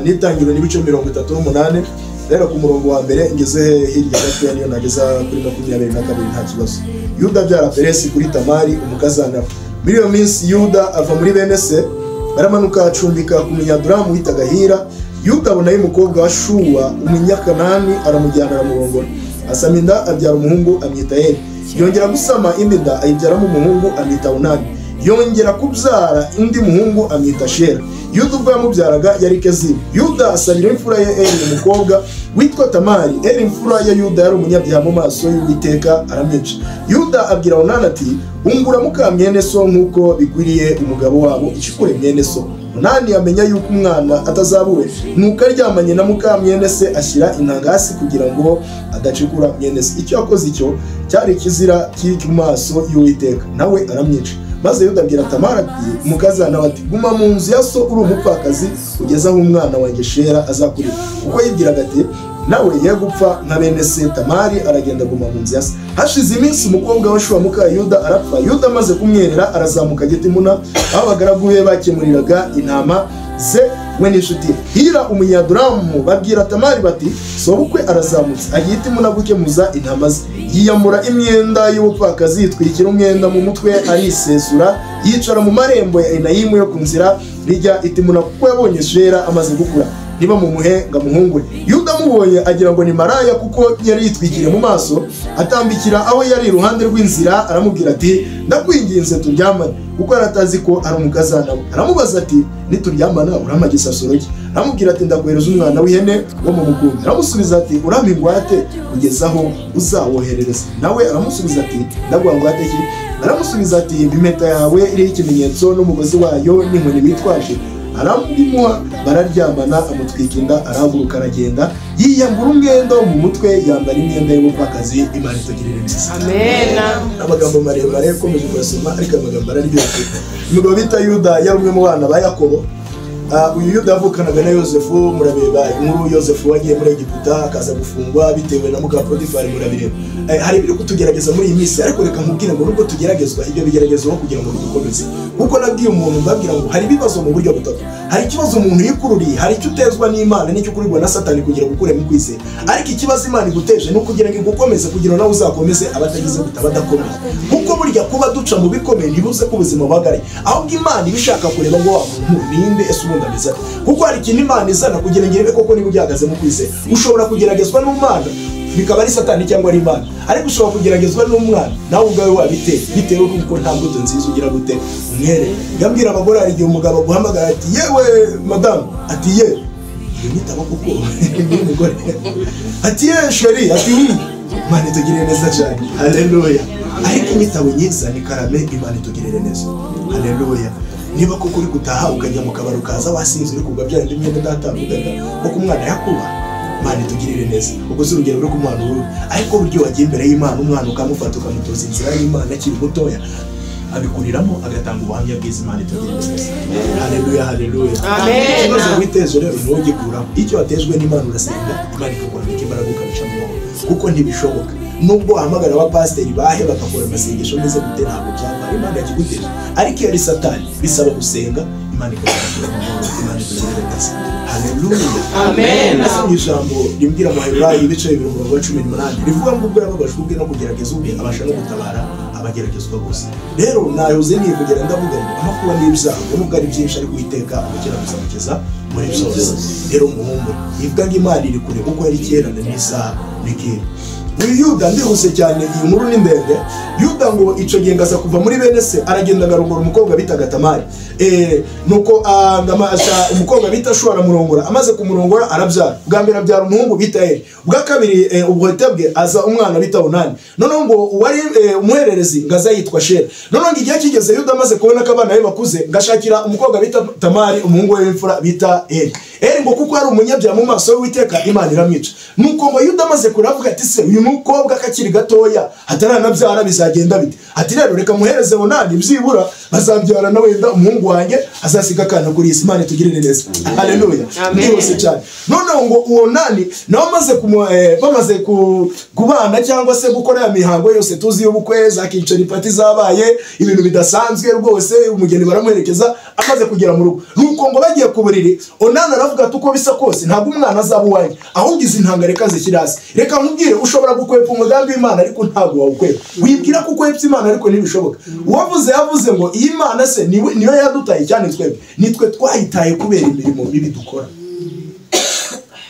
Nitangiro n'ibice 38 rero ku murongo wa mbere ngeze hirya gato niyo nageza kuri 22 nta kibazo. Yuda byara Peresi kuri Tamari umukazana. Muri iyo minsi Yuda ava muri bene se baramanuka acumbika ku munyaduramu witaga Hira. Yuda abona y'umukobwa wa Shuwa umunyakanani aramujyana aramurongora. Asama inda abyara umuhungu amwita Eri. Yongera gusama indi nda ayibyaramo umuhungu amwita Onani. Yongera kubyara indi muhungu amwita Shera. Yuda ubwo yamubyaraga yari Kezibi. Yuda asabira imfura ye Eri umukobwa witwa Tamari. Eri imfura ya Yuda yari umunyabyaha mu maso y'Uwiteka aramwica. Yuda abwira Onani ati ungura muka mwene so nkuko bikwiriye umugabo wabo ishikure mwene so. Onani amenya yuko umwana atazabuwe nuko aryamanye na muka mwene se ashyira intanga hasi kugira ngo adacikura mwene se. Icyo yakoze icyo cyari kizira kiri mu maso y'Uwiteka nawe aramwica. Maze Yuda abwira Tamari ati umukazana ati guma mu nzu ya so uri umupfakazi ugeza aho umwana wanjye Shera azakurira. Kuko yibwiraga ati nawe ye gupfa nka bene se. Tamari aragenda guma mu nzu ya se. Hashize iminsi umukobwa wa Shuwa muka Yuda arapfa. Yuda amaze kumwerera arazamuka Gitimuna aho abagaragu be bakemuriraga intama ze we n'inshuti. Hira umunyaduramu babwira Tamari bati sobukwe arazamutse agiye Gitimuna gukemuza intama ze. Yiyambura imyenda y'ubupfakazi yitwikira umwenda mu mutwe arisesura yicara mu marembo ya Enayimu yo ku nzira rijya Gitimuna kuko yabonye Shera amaze gukura niba mu muhenga muhungwe. Yuda mubonye agira ngo ni maraya kuko yari yitwikiriye mu maso atambikira aho yari iruhande rw'inzira aramubwira ati ndakwinginze turyamane kuko aratazi ko ari umukazana we. Aramubaza ati nituryamana urama gisasuro ki? Aramubwira ati ndakwereza umwana w'ihene wo mu mukumbi. Aramusubiza ati urama ingwate kugeza aho uzawoherereza. Nawe aramusubiza ati ndaguha ngwate ki? Aramusubiza ati impeta yawe iriho ikimenyetso n'umugozi wayo n'inkoni bitwaje. Aramuha bararyamana amutwika inda arahaguruka aragenda yiyambura umwenda wo mu mutwe yambara imyenda y'ubupfakazi. Imana itugirire neza. Amen. Amagambo maremare komeje kurasoma ariko amagambo araryoshye. Umugabo bita Yuda yari umwe mu bana ba Yakobo. Uyu Yuda avukanaga na Yosefu murabeba inkuru Yosefu wagiye muri Egiputa akaza gufungwa bitewe na muka Potifari murabireba. Hari ibiri kutugerageza muri iyi minsi ariko reka nkubwire ngo nubwo tugeragezwa ibyo bigeragezwa kugira ngo dukomeze. Kuko nabwiye umuntu mbabwira ngo hari ibibazo mu buryo butatu. Hari ikibazo umuntu yikururiye, hari icyo utezwa n'Imana n'icyo kurirwa na Satani kugira gukure mu kwizera. Ariko ikibazo Imana iguteje no kugira ngo igukomeze kugira nawe uzakomeze abatagize badakomeye. Kuko burya kuba duca mu bikomeye ntibuze ko ubuzima buhagaraye. Ahubwo Imana ibishaka kureba ngo wa muntu ninde ese ubundi ameze. Kuko hari ikintu Imana izana kugira ngo irebe koko niba ugihagaze mu kwizera. Ushobora kugeragezwa n'Imana bikaba ari Satani cyangwa ari Imana, ariko ushobora kugeragezwa n'umwana nawe ubwawe wabiteye bitewe n'uko nta mbuto nziza ugira gute umwere. Ngambwira abagore hari igihe umugabo aguhamagara ati yewe madamu ati ye nyitaba kuko ni umugore ati ye sheri ati Imana itugirire neza cyane. Haleluya. Ariko inyitabo nyiza ni karame. Imana itugirire neza. Haleluya. Niba koko uri gutaha ukajya mu kabaro kaza wasinze uri kugabyara indi myenda datavugaga kuko umwana yakuba. Imana itugirire neza. Ubwo si urugero rwo ku mwana ubu ariko buryo wagiye imbere y'Imana umwana ukamufata ukamutoza inzira y'Imana akiri mutoya abikuriramo agatanga ubuhamya bwiza. Imana itugirire neza. Haleluya. Haleluya. Amen. Ikibazo witeje rero ni wowe gikuraho. Icyo watejwe n'Imana urasenga Imana ikakwambika imbaraga ukabica mu mwobo kuko ntibishoboka. Nubwo wahamagara abapasiteri bahe bagakora amasengesho meze gute ntabwo byaba Imana yakiguteje. Ariko iyo ari Satani bisaba gusenga Imana ikakubwira Imana itugirire neza. Haleluya. Amen. Nasomye ijambo rimbwira mu Baheburayo ibice 18 rivuga ngo ubwo yababajwe ubwe no kugerageza ubwe abasha no gutabara abageragezwa bose. Rero nayoze nivugira ndavuga ngo amakuba n'ibyago nubwo ari byinshi ariko Uwiteka abukira kuzamugeza muri byose. Rero umuhungu ivuga ngo Imana iri kure kuko yari kera n'isaha n'ikindi. Uyu Yuda ndihuse cyane iyi nkuru ni ndende. Yuda ngo ico gihe ngaza kuva muri bene se aragenda agarongora umukobwa bitaga Tamari. Nuko umukobwa bita Shuwa aramurongora amaze kumurongora arabyara. Bwa mbere abyara umuhungu bita Eri. Bwa kabiri ubwohete bwe aza umwana bita Onani. None ngo wari umuhererezi ngaza yitwa Shera. None ngo igihe kigeze Yuda amaze kubona ko abana be bakuze ngashakira umukobwa bita Tamari umuhungu we w'imfura bita Eri. ngo kuko ari umunyabyaha mu maso y'Uwiteka Imana iramwica. Nuko ngo Yuda amaze kuravuga ati se uyu mukobwa akakiri gatoya ataranabyara bizagenda bite? Ati rero reka muhereze Onani byibura bazabyarana wenda umuhungu wanjye azasiga akana kuri isi. Imana itugirire neza. Haleluya. Niyose cyane. Noneho ngo Onani nawe bamaze kubana cyangwa se gukora ya mihango yose tuzi y'ubukwe zakicara ipati zabaye ibintu bidasanzwe rwose, umugeni baramuherekeza amaze kugera mu rugo. Nuko ngo bagiye ku buriri Onani aravuga ati uko bisa kose ntabwo umwana azaba uwanjye, ahubwo izi ntanga reka zishyire hasi. Reka nkubwire ushobora gukwepa umugambi w'Imana ariko ntabwo wawukwepa. Wibwira ko ukwepfa Imana ariko ntibishoboka. Uwavuze ngo iyi Imana se niyo yadutaye cyane twebwe, nitwe twayitaye kubera imirimo mibi dukora.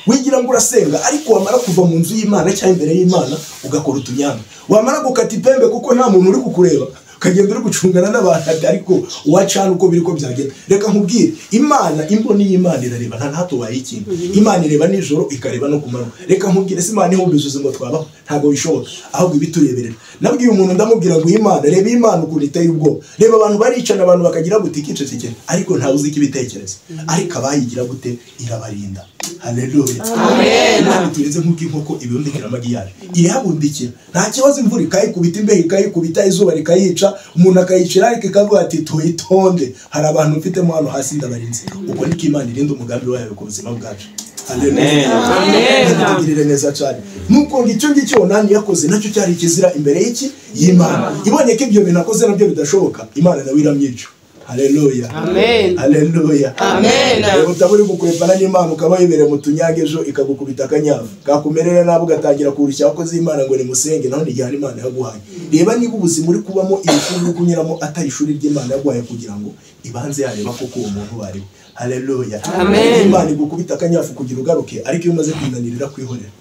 Wigira ngo urasenga ariko wamara kuva mu nzu y'Imana cyangwa imbere y'Imana ugakora utunyanga, wamara gukata ipembe kuko nta muntu uri kukureba, ukagenda uri gucungana n'abantu ariko wacana uko biri ko byagenda. Reka nkubwire Imana, imboni y'Imana irareba nta hato wayikinga. Imana ireba nijoro ikareba no kumanywa. Reka nkubwire si Imana ihumbiza ngo twabaho, ntabwo bishoboka, ahubwo ibitureberera. Nabwiye umuntu ndamubwira ngo Imana, reba Imana ukuntu iteye ubwoba, reba abantu baricana, abantu bakagira gute ikicecekera, ariko ntawe uzi ikibitekereza, ariko abayigira gute irabarinda. Haleluya. Amen. Ntabwo tureze nk'uko inkoko ibundikira amagi yayo, irahabundikira nta kibazo. Imvura ikayikubita, imbeho ikayikubita, izuba rikayica, umuntu akayicira ariko ikavuga ati tuyitonde, hari abantu mfitemo hano hasi ndabarinze. Uko niko Imana irinda umugambi wayo ku buzima bwacu. Haleluya. Amen. Tugirire neza cyane. Nuko ngicyo ngicyo Onani yakoze nacyo cyari kizira imbere y'Imana. Ibonye ko ibyo bintu akoze nabyo bidashoboka, Imana nawe iramwica. Haleluya. Amen. Haleluya. Amen. Utaburi gukwepana n'Imana ukaba yibere mu tunyagejo ikagukubita akanyavu, kakumerera nabo ugatangira kurushya abakozi b'Imana ngo ni musenge, naho ni gihari Imana yaguhaye. Reba niba ubuzima uri kubamo ibishuri uri kunyuramo atari ishuri ry'Imana yaguhaye kugira ngo ibanze yareba koko uwo muntu bari. Haleluya. Amen. Imana igukubita akanyavu kugira ugaruke, ariko iyo umaze kwinanirira kwihorera,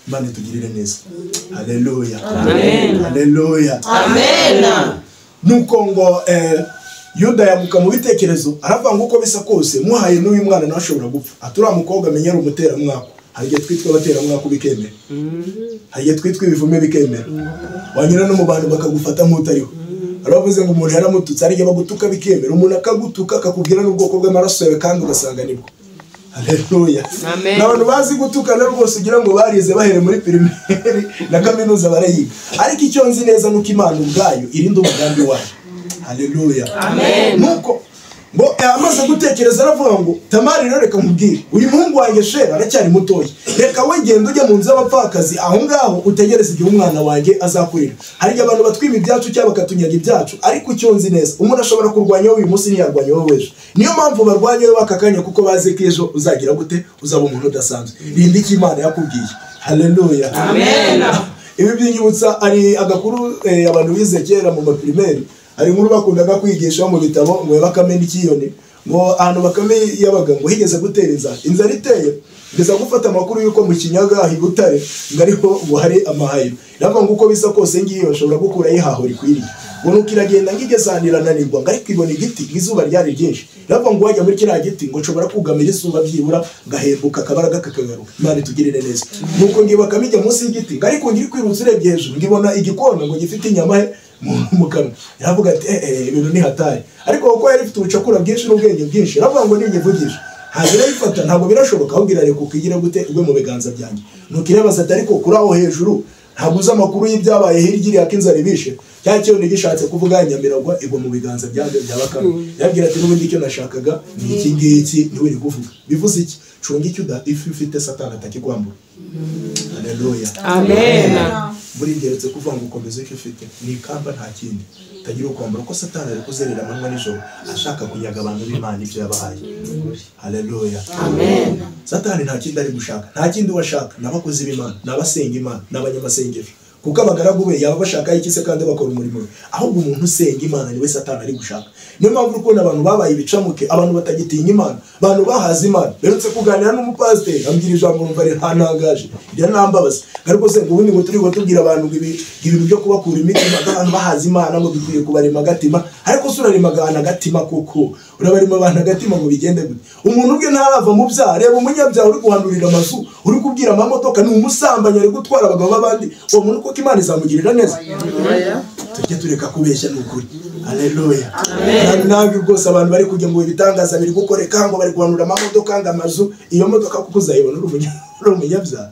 Imana itugirire neza. Haleluya. Amen. Haleluya. Amen. Nuko ngo Yuda yamuka mu bitekerezo aravuga ngo uko bisa kose muhaye n'uyu mwana nawe ashobora gupfa. Atura mukobwa menyera umutera mwako, hagiye twitwa batera mwako bikemera, hagiye twitwa ibivume bikemera, wanyura no mu bantu bakagufata nk'utariho. Aravuze ngo umuntu yaramututse arije bagutuka bikemera, umuntu akagutuka akakubwira n'ubwoko bw'amaraso yawe kandi ugasanga nibwo. Haleluya. Amen. N'abantu bazi gutukana rwose ugira ngo barize bahere muri primaire na kaminuza barayiga, ariko icyo nzi neza nuko Imana ubwayo irinda umugambi wayo. Haleluya. Amen. Nuko ngo amaze gutekereza aravuga ngo Tamari rero reka nkubwire uyu muhungu wanjye Shera aracyari mutoya, reka we genda ujye mu nzu y'abapfakazi aho ngaho utegereze igihe umwana wanjye azakurira. Hari abantu batwima ibyacu cyangwa bakatunyaga ibyacu, ariko icyo nzi neza umuntu ashobora kurwanya uyu munsi ntiyarwanya wowe ejo. Niyo mpamvu barwanya wowe bakakanya kuko bazi ko ejo uzagira gute, uzaba umuntu udasanzwe. Rinda icyo Imana yakubwiye. Haleluya. Amen. Ibi by'inyibutsa ari agakuru abantu bize kera mu maprimaire, hari inkuru bakundaga kwigisha mu bitabo ngo Bakame n'ikiyoni, ngo ahantu Bakame yabaga ngo higeze gutera inzara iteye, ngeza gufata amakuru yuko mu Kinyaga hi Butare ngariho ngo hari amahayiro. Navuga ngo uko bisa kose ngiyo bashobora gukura yihaho rikwiriye, ngo kiragenda ngigesanira nanirwa ngari kwibona igiti izuba ryari ryinshi. Navuga ngo wajya muri kiriya giti ngo nshobora kugamira izuba byibura ngahembuka akabaraga kakagaruka. Imana itugirire neza. Nuko ngiye Bakame ijya munsi y'igiti ngari ko ngiri kwirutse urebye hejuru ngibona igikona ngo gifite inyama mu kanwa. Yavuga ati ibintu ni hatari, ariko uko yari ifite ubucakura bwinshi n'ubwenge bwinshi, aravuga ngo ninyivugisha ntabwo irayifata, ntabwo birashoboka, ahubwo irareka ukigira gute ugwe mu biganza byanjye. Nuko irabaza ati ariko kuri aho hejuru ntabwo uzi amakuru y'ibyabaye hirya iriya k'inzara ibishe, cya kintu gishatse kuvuga Nyamiragwa igwa mu biganza byanjye bya Bakame. Yabwira ati n'ubundi icyo nashakaga ni iki ngiki niwe uri kuvuga. Bivuze iki? Cunga icyo ufite Satani atakikwambura. Haleluya. Amen. Buri ngeretse kuvuga ngo ukomeze icyo ufite ni ikamba nta kindi tagira ukwambura, ko Satani ari kuzerera amanywa n'ijoro ashaka kunyaga abantu b'Imana ibyo yabahaye. Haleluya. Amen. Satani nta kindi ari gushaka, nta kindi washaka n'abakozi b'Imana, n'abasenga Imana, n'abanyamasengesho, kuko abagaragu be yaba bashaka iki se kandi bakora umurimo we. Ahubwo umuntu usenga Imana niwe Satani ari gushaka. Niyo mpamvu uko abantu babaye ibicamuke, abantu batagitinya Imana, abantu bahaza Imana. Beretse kuganira n'umupasiteri ambwira ijambo numva rihanangaje, ryanambabaza. Ariko se ubundi ngo turi tubwira abantu ibintu byo kubakura imitima, abantu bahaza Imana ngo dukwiye kubarema agatima, ariko surarema agatima koko urabarema abantu agatima ngo bigende gute? Umuntu ubwe ntarava mu byaha. Reba umunyabyaha uri guhandurira amazu, uri kubwira amamodoka, ni umusambanya ari gutwara abagabo babandi, uwo muntu koko Imana izamugirira neza? Tujye tureka kubeshya n'ukuri. Haleluya. Ntabwo rwose abantu bari kujya mu bitangaza biri gukoreka ngo bari guhanura amamodoka ngo amazu, iyo modoka kuko uzayibona uri umunyabyaha.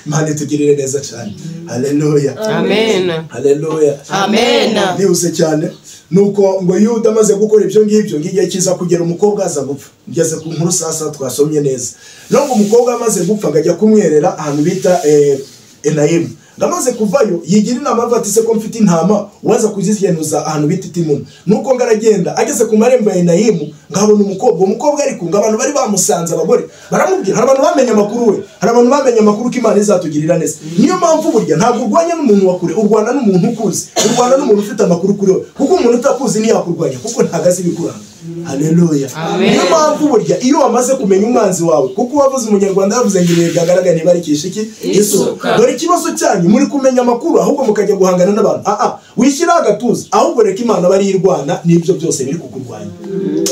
Imana itugirire neza cyane. Haleluya. Amen. Haleluya. Amen. Nihuse cyane nuko ngo Yuda amaze gukora ibyo ngibyo ngiye kiza kugera umukobwa aza gupfa. Ngeze ku nkuru sasa twasomye neza. Nongo umukobwa amaze gupfa ngajya kumwerera ahantu bita Enayimu. Ngamaze kuvayo yigira inama ati se ko mfite intama waza kuzigenuza ahantu bita Timuna. Nuko ngaragenda ageze ku marembo ya Enayimu ngabona umukobwa ariko ngabantu bari bamusanze abagore baramubwira, hari abantu bamenye amakuru we, hari abantu bamenye amakuru ko Imana izatugirira neza. Niyo mpamvu burya ntabwo urwanya n'umuntu wakure, urwana n'umuntu ukuzi, urwana n'umuntu ufite amakuru kuri we, kuko umuntu utakuzi ntiyakurwanya kuko ntagazi bikuranga. Haleluya. Niyo mpamvu burya iyo wamaze kumenya umwanzi wawe, kuko wavuze umunyarwanda yavuze ngo ibihe byagaragaye ntibarikisha iki isuka. Dore ikibazo cyanyu muri kumenya amakuru ahubwo mukajya guhangana n'abantu. Wishyira agatuza ahubwo reka Imana bari irwana n'ibyo byose biri kukurwanya.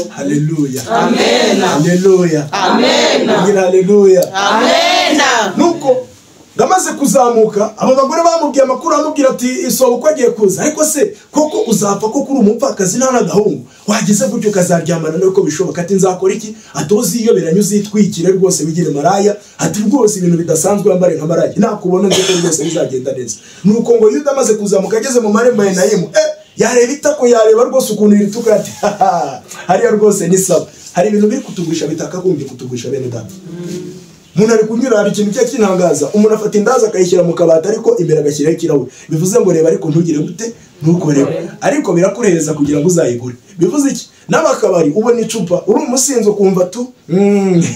Haleluya. Amen. Haleluya. Amen. Haleluya. Amen. Nuko ngamaze kuzamuka abo bagore bamubwiye amakuru, amubwira ati isoba uko agiye kuza, ariko se koko uzapfa ko kuri umupfakazi nta n'agahungu wageze gutyo kazaryamana nawe ko bishoboka? Ati nzakora iki? Atozi iyo beranye uzitwikire rwose bigire maraya, ati rwose ibintu bidasanzwe wambare nka maraya, nakubona ndetse rwose bizagenda neza. Nuko ngo Yuda amaze kuzamuka ageze mu marembo ya Enayimu, yareba itako, yareba rwose ukuntu irituka, ati hariya rwose ni sawa. Hari ibintu biri kutugurisha bitakagombye kutugurisha bene data. Umuntu ari kunyura, hari ikintu cy'intangaza, umuntu afata indaza akayishyira mu kabati ariko imbere agashyiraho ikirahure. Bivuze ngo reba ariko ntugire gute, ntukorebe, ariko birakureheza kugira ngo uzayigure. Bivuze iki? N'abakabari ubona icupa uri umusinzo kumva tu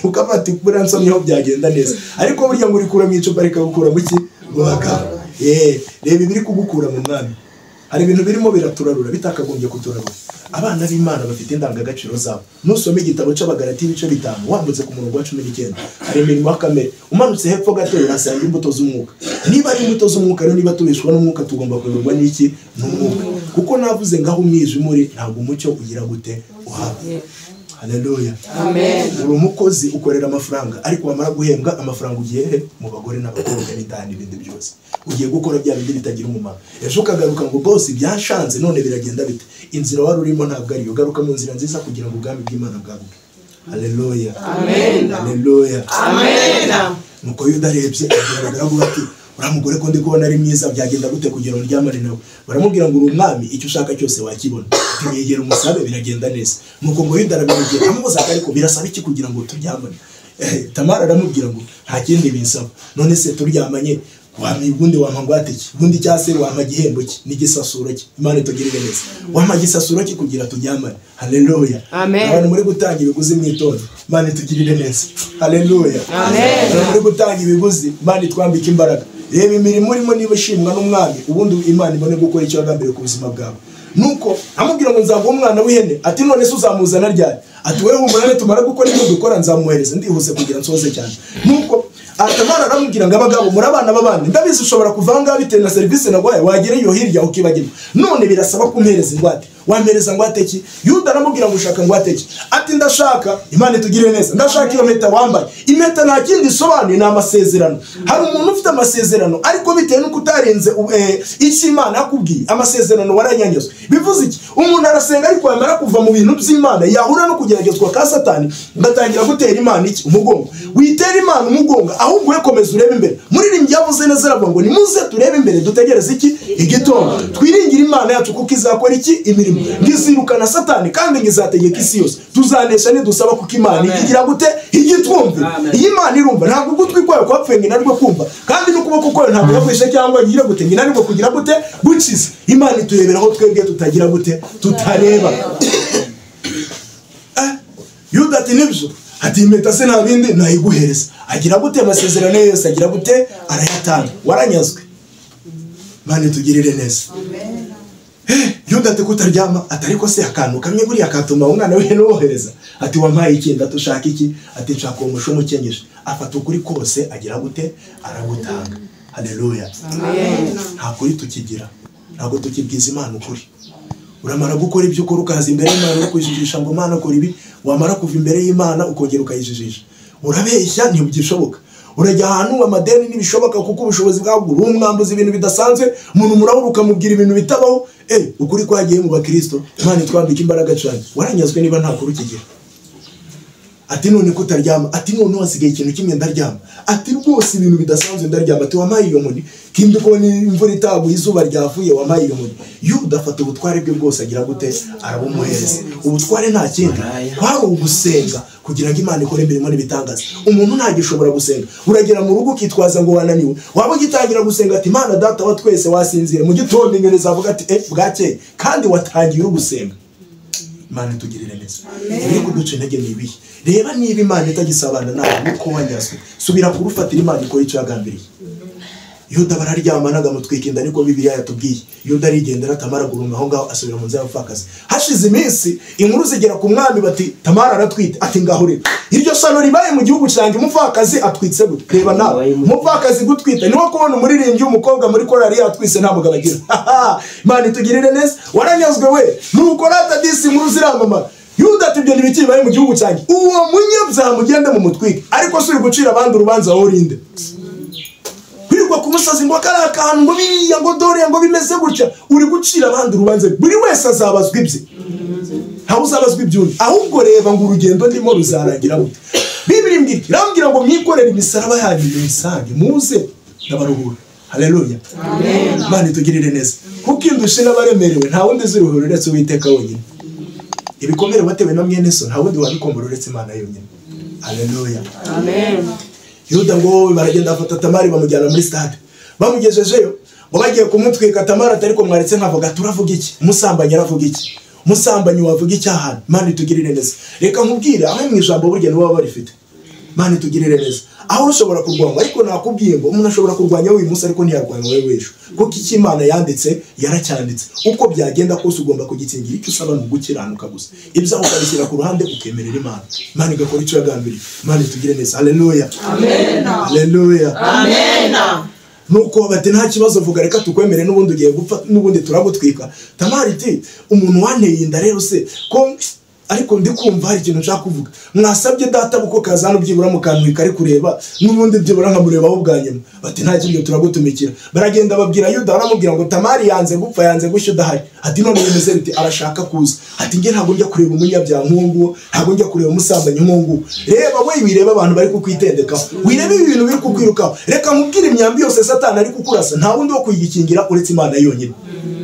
ukafata buriya nsomyeho byagenda neza, ariko burya ngo urikura mu icupa rikagukura mu ki rwaka. Reba ibiri kugukura mu mwami. Hari ibintu birimo biraturarura bitakagombye kuturarura. Abana b'Imana bafite indangagaciro zabo. Nusome igitabo c'Abagalati ibice 5 wambutse ku murongo wa 19, hari imirimo ya kamere. Umanutse hepfo gato urasanga imbuto z'umwuka. Niba ari imbuto z'umwuka rero, niba tubishwa n'umwuka tugomba kuyoborwa n'iki? N'umwuka. Kuko navuze ngaho umwijima uri ntabwo umucyo ugira gute uhaba. Haleluya. Amen. Uri umukozi ukorera amafaranga, ariko wamara guhembwa amafaranga ugiye he? Mu bagore n'abakobwa n'indani ibindi byose. Ugiye gukora bya bindi bitagira umumaro. Ejo ukagaruka ngo boss byashanze none biragenda bite? Inzira wari urimo ntabwo ari yo. Garuka mu nzira nziza kugira ngo ubwami bw'Imana bwaguke. Haleluya. Amen. Haleluya. Amen. Nuko Yuda arebye agaragara ngo ati uramugore ko ndi kubona ari mwiza, byagenda gute kugira ngo ryamane nawe? Baramubwira ngo uri umwami, icyo ushaka cyose wakibona. Tumyegera umusabe biragenda neza. Nuko ngo Yuda arabigira amubaza ariko birasaba iki kugira ngo turyamane? Tamara aramubwira ngo nta kindi binsaba. None se turyamanye wampa ubundi wampa ngwate ki? Ubundi cyase wampa gihembo ki? N'igisasuro ki? Imana itugirire neza. Wampa gisasuro ki kugira turyamane? Haleluya. Amen. Abantu muri gutanga ibiguzi mwitondo, Imana itugirire neza. Haleluya. Amen. Abantu muri gutanga ibiguzi, Imana itwambika imbaraga. Reba imirimo urimo niba ishimwa n'umwami, ubundi Imana ibone gukora icyo yagambiriye ku buzima bwawe. Nuko amubwira ngo nzaguha umwana w'ihene, ati none se uzamuzana ryari? Ati wewe humurane tumara gukora ibyo dukora nzamuhereza, ndihuse kugira nsoze cyane. Nuko Tamara aramubwira ngo abagabo muri abana b'abandi, ndabizi ushobora kuvanga bitewe na service nagwaye, wagera iyo hirya ukibagirwa, none birasaba kumpereza ingwate. Wampereza ngwate ki? Yuda aramubwira ngo ushaka ngwate ki? Ati ndashaka, Imana itugirire neza, ndashaka iyo mpeta wambaye. Impeta nta kindi isobanuye, ni amasezerano. Hari umuntu ufite amasezerano ariko bitewe nuko utarenze icyo Imana yakubwiye, amasezerano waranyanyazwe. Bivuze iki? Umuntu arasenga ariko yamara kuva mu bintu by'Imana yahura no kugeragezwa ka Satani, ngatangira gutera Imana iki? Umugongo. Witera Imana umugongo ahubwo wekomeza urebe imbere. Muririmbyi yavuze neza aravuga ngo nimuze turebe imbere dutegereze iki? Igitondo. Twiringira Imana yacu kuko izakora iki? Imirimo. Ngizirukana Satani kandi ngizategeka isi yose. Tuzanesha nidusaba kuko Imana igira gute? Igitwumve. Iyi Imana irumva, ntabwo ugutwi kwayo kwapfuye nginarwo kumva, kandi n'ukuboko kwayo ntabwo yafishe cyangwa ngira gute nginarwo kugira gute gukiza. Imana itureberaho twebwe tutagira gute, tutareba. Yuda ati nibyo, ati impeta se nta bindi nayiguhereza. Agira gute? Amasezerano yose agira gute? Arayatanga. Waranyazwe. Imana itugirire neza. Amen. Yuda ati kutaryama, atariko se akantu kamwe buri akatuma umwana we n'ohereza. Ati wampaye iki? Ndatushaka iki? Ati nshaka umusho mukenyeje. Afata ukuri kose agira gute? Aragutanga. Haleluya. Amen. Nta kuri tukigira, ntabwo tukibwiza Imana ukuri. Uramara gukora ibyo ukora ukaza imbere y'Imana no kwijijisha ngo Imana akora ibi, wamara kuva imbere y'Imana ukongera ukayijijisha. Urabeshya ntibyishoboka. urajya ahantu amadeni n'ibishoboka kuko ubushobozi bwabwo uri umwambuzi ibintu bidasanzwe, umuntu murahura ukamubwira ibintu bitabaho. Ukuri kwagiye mu bakristo, Imana itwambika imbaraga cyane. Waranyazwe niba nta kuri kigira. Ati none kutaryama, ati none wasigaye ikintu kimwe ndaryama, ati rwose ibintu bidasanzwe ndaryama, ati wamaye iyo nkoni kindi ko ni imvura itaguye izuba ryavuye wamaye iyo nkoni. Yuda afata ubutware bwe bwose agira gute arabumuhereza. Ubutware nta kindi kwari ugusenga kugira ngo Imana ikore imirimo n'ibitangaza. Umuntu ntagishobora gusenga, uragera mu rugo ukitwaza ngo wananiwe, waba ugitangira gusenga ati Imana data wa twese wasinzire, mu gitondo inyoni zavuga ati bwakeye kandi watangiye gusenga. Imana itugirire neza. Ibi kuduca intege ni ibihe. Reba niba Imana itagisabana nawe uko wanyazwe, subira kurufatira Imana ikora icyo yagambiriye. Yuda bararyamanaga mutwika inda niko Bibiliya yatubwiye. Yuda arigendera Tamara guruma aho ngaho asubira mu nzu y'abapfakazi. Hashize iminsi inkuru zigera ku mwami bati Tamara aratwite, ati ngaho rero iryo sano ribaye mu gihugu cyanjye umupfakazi atwitse gute. Reba nawe umupfakazi gutwita niwo kubona umuririmbyi w'umukobwa muri korali yatwise nta mugabo agira. Imana itugirire neza. Waranyazwe we nuko rata disi inkuru ziramamara. Yuda ati ibyo ntibikibaye mu gihugu cyanjye, uwo munyabyaha mugende mu mutwike, ariko suri gucira abandi urubanza wowe urinde. Ku musozi ngo kari akantu ngo biriya ngo dore ngo bimeze gutya, uri gucira abandi urubanza. Buri wese azabazwa ibye, ntawe uzabazwa ibyundi. Ahubwo reba ngo urugendo ndimo ruzarangira gute. Bibiri irambwira ngo mwikorere imisaraba yanyu musange muze ndabaruhura. Haleluya, amen. Imana itugirire neza. Kuko indushe n'abaremerewe nta wundi ziruhura uretse Uwiteka wenyine. Ibikomere batewe na mwene so nta wundi wabikombora uretse Imana yonyine. Haleluya, amen. Yuda ngo baragenda afata Tamari bamujyana muri stade. Bamugejejeyo ngo bagiye kumutwika Tamara atariko mwaretse nkavuga turavuga iki? Umusambanyi aravuga iki? Umusambanyi wavuga iki ahana? Imana itugirire neza. Reka nkubwire aho mu ijambo burya niwe barifite. Imana itugirire neza. Aho ushobora kurwanya ariko nakubwiye ngo umuntu ashobora kurwanya uyu munsi ariko ntiyarwanya wewe w'ejo. Kuko iki Imana yanditse yaracyanditse. Uko byagenda kose ugomba kugitingira icyo usaba no gukiranuka gusa. Ibyo ukabishyira ku ruhande ukemerera Imana. Imana igakora icyo yagambiriye. Imana itugire neza. Haleluya, amen. Haleluya, amen. Nuko bati nta kibazo vuga reka tukwemere n'ubundi ugiye gupfa n'ubundi turagutwika. Tamari iti umuntu wanteye inda rero se ko ariko ndi kumva hari ikintu nshaka kuvuga. Mwasabye data buko kazana byibura mu kantu kari kureba n'ubundi byibura nkamureba aho bwanyuma. Bati nta kintu turagutumikira. Baragenda babwira Yuda baramubwira ngo Tamari yanze gupfa yanze gushya udahari. Ati none bimeze biti arashaka kuza. Ati nge ntabwo njya kureba umunyabyaha nk'uwo, ntabwo njya kureba umusambanyi nk'uwo. Reba we wireba abantu bari kukwitendekaho, wireba ibintu biri kukwirukaho. Reka nkubwire imyambi yose Satani ari kukurasa nta wundi wo kuyigikingira uretse Imana yonyine.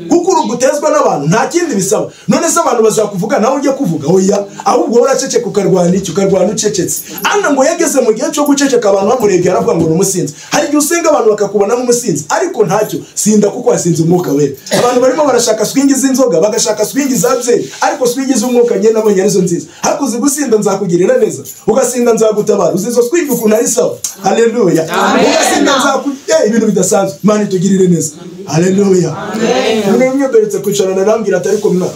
Kuko urugutezwa n'abantu nta kindi bisaba. None se abantu bazakuvuga nawe ujye kuvuga oya, ahubwo uraceceka ukarwana iki ukarwana ucecetse. Ana ngo yageze mu gihe cyo guceceka abantu bamurebye aravuga ngo n'umusinzi. Hari igihe usenga abantu bakakubona nk'umusinzi ariko ntacyo sinda kuko wasinze umwuka wera. Abantu barimo barashaka swingi z'inzoga bagashaka swingi zabye ariko swingi z'umwuka nyene nabonye arizo nziza. Hakuzi gusinda nzakugirira neza ugasinda nzagutabara uzizo swingi ukuntu ari sawa. Haleluya, ugasinda nzakugirira ibintu bidasanzwe. Imana itugirire neza. Haleluya, amen. Mwe beretse kwicarana arambwira ati ariko mwana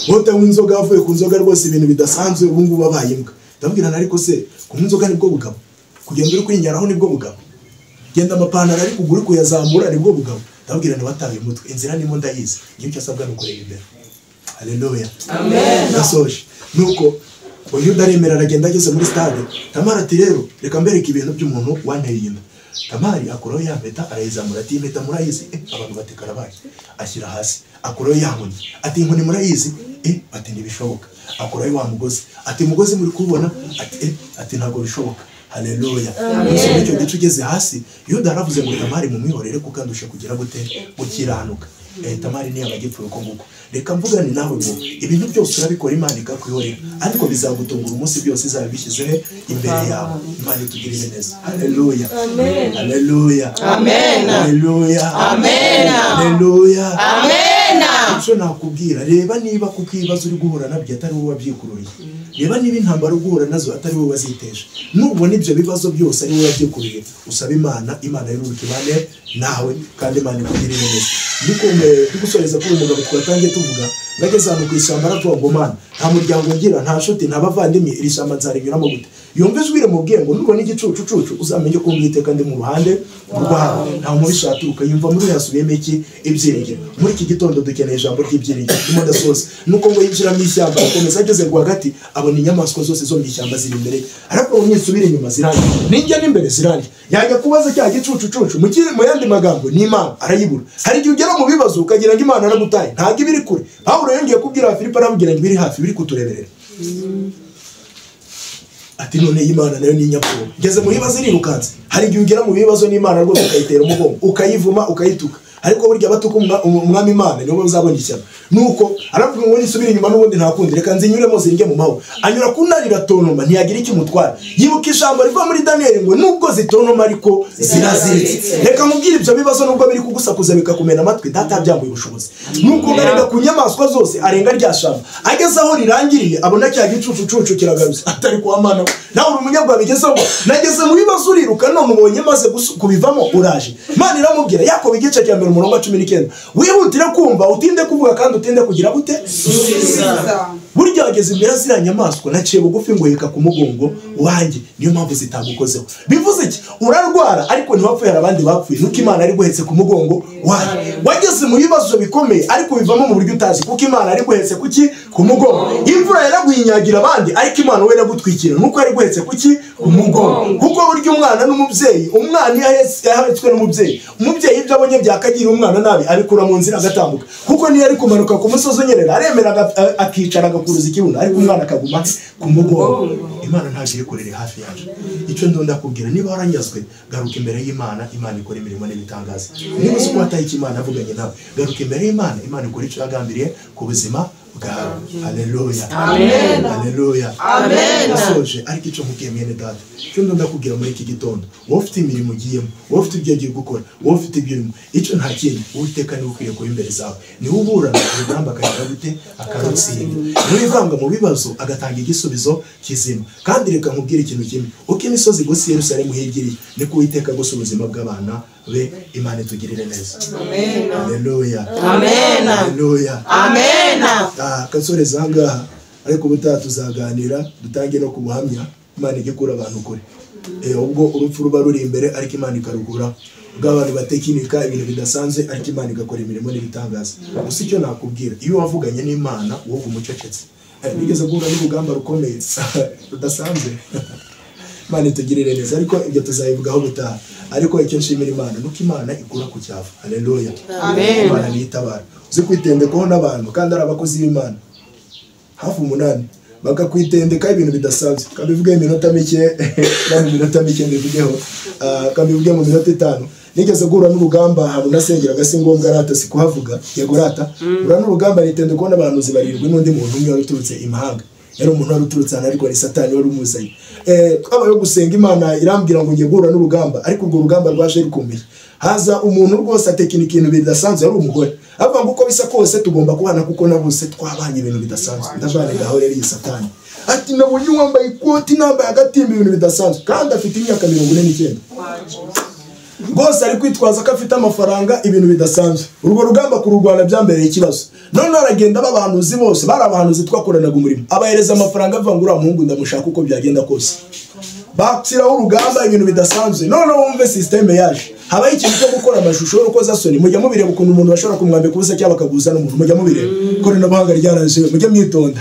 wote w'inzoga avuye ku nzoga rwose ibintu bidasanzwe ubu ngubu abaye imbwa. Ndabwira ariko se kunywa inzoga nibwo bugabo, kugenda uri kwinyaraho nibwo bugabo, genda amapantaro ari kugura kuyazamura nibwo bugabo. Ndabwira ni wataye umutwe inzira nimo ndayizi ngiye cyasabwa no kureba imbere. Haleluya, amen. Nasoje nuko Yuda aremera aragenda ageze muri stade. Tamara ati rero reka mbereka ibintu by'umuntu wanteye inda. Tamari akuraho ya mpeta arayizamura ati impeta murayizi? Abantu batekara baje. Ashyira hasi akuraho ya nkoni ati inkoni murayizi? Ati ntibishoboka. Akuraho wa mugozi ati mugozi muri kubona? Ati ntabwo bishoboka. Haleluya, amen. Icyo gice ugeze hasi Yuda aravuze ngo Tamari mu mwihorere kuko andusha kugira gute gukiranuka. Tamari ni abagipfuye uko nguko. Reka mvugane nawe ngo ibintu byose urabikora Imana ikakwihorera ariko bizagutungura umunsi byose izabishyize imbere yawe. Imana itugirire neza. Haleluya, amen. Haleluya, amen. Haleluya, amen. Haleluya, amen. Icyo nakubwira reba niba kuko ibibazo uri guhura nabyo atari wowe wabyikururiye. Reba niba intambara guhura nazo atari wowe waziteje. Nubona ibyo bibazo byose ari wowe wabyikururiye usaba Imana, Imana y'ururuka ibane nawe kandi Imana ikugirire neza. Dugusoreza kuri umugabo twatangiye tuvuga ngageze hano ku ishyamba aratuwa ngo Mana nta muryango ngira nta nshuti nta bavandimwe iri shyamba nzarinyuramo gute. yumva ijwi rimubwiye ngo nubwo n'igicucucucu uzamenye ko Uwiteka ndi mu ruhande rwawe nta mubisha aturuka yumva muri yasubiyemo iki ibyiringiro muri iki gitondo dukeneye ijambo ry'ibyiringiro imodasoza nuko ngo yinjira mu ishyamba akomeza ageze rwagati abona inyamaswa zose zo mu ishyamba ziri imbere ariko unyisubira inyuma zirangiye ninjya n'imbere zirangiye yajya kubaza cya gicucucucu mu yandi magambo ni Imana arayibura hari igihe ugera mu bibazo ukagira ngo Imana aragutaye ntabwo ibiri kure Pawulo yongeye kubwira Filipo arabwira ngo ibiri hafi biri kutureberera ati none Imana nayo ni nyakuri ngeze mu bibazo irirukanze hari igihe ugera mu bibazo n'Imana rwose ukayitera umugongo ukayivuma ukayituka ariko burya batuka umwami Imana niwo uzabona ishyano nuko aravuga ngo nisubire inyuma n'ubundi ntakundi reka nzinyuremo zinge mu mahoro anyura kunarira tonoma ntiyagira iki mutwara yibuka ijambo riva muri Daniel ngo nubwo zitonoma ariko ziraziritse reka mubwire ibyo bibazo nubwo biri kugusakuza bikakumena amatwi data byambuye ubushobozi nuko ngarenga ku nyamaswa zose arenga rya shamba ageze aho rirangiriye abona cya gicucucucu kiragarutse atari kwa Mana nawe umunyabwa bigezeho nageze mu bibazo uriruka none ubonye maze kubivamo uraje Imana iramubwira Yakobo igice cya 19 wihutire kumva utinde kuvuga kandi utinde kugira gute burya ageze imbere zira nyamaswa naciye bugufi ngo yeka ku mugongo wanjye niyo mpamvu zitagukozeho bivuze iki urarwara ariko ntiwapfuye abandi bapfuye nuko Imana ari guhetse ku mugongo wanjye wageze mu bibazo bikomeye ariko bivamo mu buryo utazi kuko Imana ari guhetse kuki ku mugongo imvura yaragwinyagira abandi ariko Imana we yaragutwikira nuko ari guhetse kuki ku mugongo kuko burya umwana n'umubyeyi umwana yahetswe n'umubyeyi umubyeyi ibyo abonye byakagira umwana nabi abikura mu nzira agatambuka kuko niyo ari kumanuka ku musozi unyerera aremera akicara agakuruza ikibuno ariko umwana akaguma ku mugongo Imana ntagiye kurere hafi yaje icyo ndonda kubwira niba waranyazwe garuka imbere y'Imana Imana ikora imirimo n'ibitangaza niba uzi ko wataye Imana avuganye nawe garuka imbere y'Imana Imana ikora icyo yagambiriye ku buzima bwawe haleluya amen haleluya amen asoje ariko icyo mubwiye mwene data icyo ndonda kubwira muri iki gitondo wowe ufite imirimo ugiyemo wowe ufite ibyo agiye gukora wowe ufite ibyurimo icyo nta kindi Uwiteka niwe ukwiye kuba imbere zawe niwe uburana urugamba akagira gute akarutsinda niwe ivanga mu bibazo agatanga igisubizo kizima kandi reka nkubwire ikintu kimwe uko imisozi gusa Yerusalemu hegiriye niko Uwiteka gusa ubuzima bw'abana be Imana itugirire neza amen haleluya amen haleluya amen kasore zangaha ariko ubutaha tuzaganira dutange no kubuhamya Imana igikura abantu kure ubwo urupfu ruba ruri imbere ariko Imana ikarugura bw'abantu batekinika ibintu bidasanzwe ariko Imana igakora imirimo n'ibitangaza gusa icyo nakubwira iyo wavuganye n'Imana wowe umucecetse bigeze guhura n'urugamba rukomeye rudasanzwe Imana itugirire neza ariko ibyo tuzayivugaho butaha ariko icyo nshimira Imana nuko Imana ikura ku cyavu haleluya amen Imana nitabara uzi kwitendekaho n'abantu kandi ari abakozi b'Imana hafi 8 bakakwitendeka ibintu bidasanzwe kabivuge iminota mike kandi iminota mike mbivugeho kabivuge mu minota 5 nigeze guhura n'urugamba habona sengera gasi ngombwa rata sikuhavuga yego rata ura n'urugamba nitendeko n'abantu zibarirwe n'undi muntu umwe waruturutse imahanga yari umuntu waruturutse ariko ni Satani wari umuzayi twabaye gusenga Imana irambwira ngo ngiye guhura n'urugamba ariko urwo rugamba rwaje rukomeye haza umuntu rwose atekina ikintu bidasanzwe ari umugore avuga ngo uko bisa kose tugomba kubana kuko nabose twabanye ibintu bidasanzwe ndavane gaho rero iyi Satani ati nabonye wambaye ikoti nambaye agatimba ibintu bidasanzwe kandi afite imyaka 49 rwose ari kwitwaza ko afite amafaranga ibintu bidasanzwe urwo rugamba kururwana byambereye ikibazo none aragenda babahanuzi bose bari abahanuzi twakoranaga umurimo abahereza amafaranga avuga ngo uriya muhungu ndamushaka uko byagenda kose bakiraho urugamba ibintu bidasanzwe none wumve systeme yaje habaye ikintu cyo gukora amashusho y'urukoza soni mujya mubireba ukuntu umuntu bashobora kumwambika ubusa cyangwa bakaguza n'umuntu mujya mubireba koranabuhanga ryaraje mujye mwitonda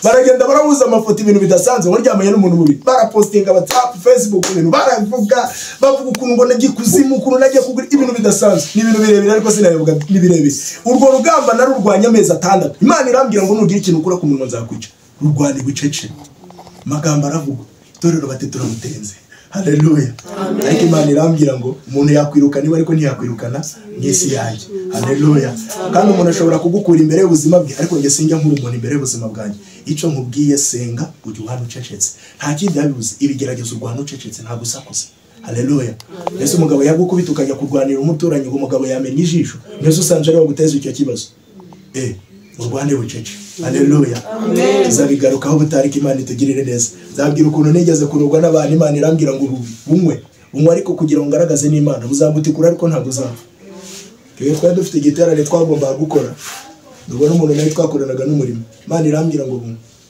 baragenda barabuza amafoto ibintu bidasanzwe waryamanye n'umuntu mubi barapostinga WhatsApp Facebook ibintu baravuga bavuga ukuntu ngo nagiye kuzimu ukuntu nagiye kugura ibintu bidasanzwe n'ibintu birebire ariko sinabivuga n'ibirebire urwo rugamba narurwanya amezi 6 Imana irambwira ngo nugira ikintu ukora ku munwa nzakwica rurwane gucece magambo aravuga torero batetura mutenze haleluya ariko Imana irambwira ngo umuntu yakwiruka niba ariko ntiyakwirukana n'isi yanjye haleluya kandi umuntu ashobora kugukura imbere y'ubuzima bwe ariko nge sinjya nkuru umuntu imbere y'ubuzima bwanjye icyo nkubwiye senga ujye uhana ucecetse nta kindi yabibuze ibigerageza urwana ucecetse nta gusakuza haleluya ese umugabo yagukubita ukajya kurwanira umuturanyi ngo umugabo yamenye ijisho neza usanje ari guteza icyo kibazo urwane bucece haleluya tuzabigarukaho butariki Imana itugirire neza zabwira ukuntu nigeze kurugwa n'abantu Imana irambwira ngo bumwe ariko kugira ngo ngaragaze n'Imana buzagutikura ariko ntabwo uzapfa twari dufite igiterane twagomba gukora ndubona umuntu nawe twakoranaga n'umurimo Imana irambwira ngo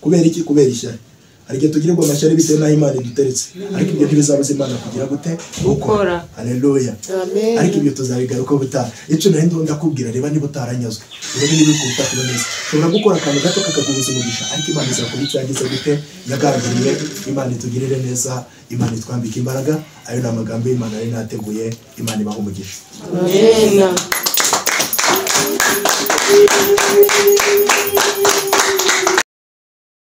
kubera iki kubera ishyari hari igihe tugirirwa amashyari bitewe n'aho Imana iduteretse, ariko ibyo ntibizabuza Imana kugira gute Gukora. haleluya. Amen. Ariko ibyo tuzabigaruka ubutaha. Icyo nari ndakubwira, reba niba utaranyazwe, reba niba uri kubutaka neza, ushobora gukora akantu gato kakagubuza umugisha, ariko Imana izakora icyo yagize gute yagaragariye. Imana itugirire neza, Imana itwambike imbaraga. Ayo ni amagambo y'Imana yari nateguye. Imana ibahe umugisha. Amen.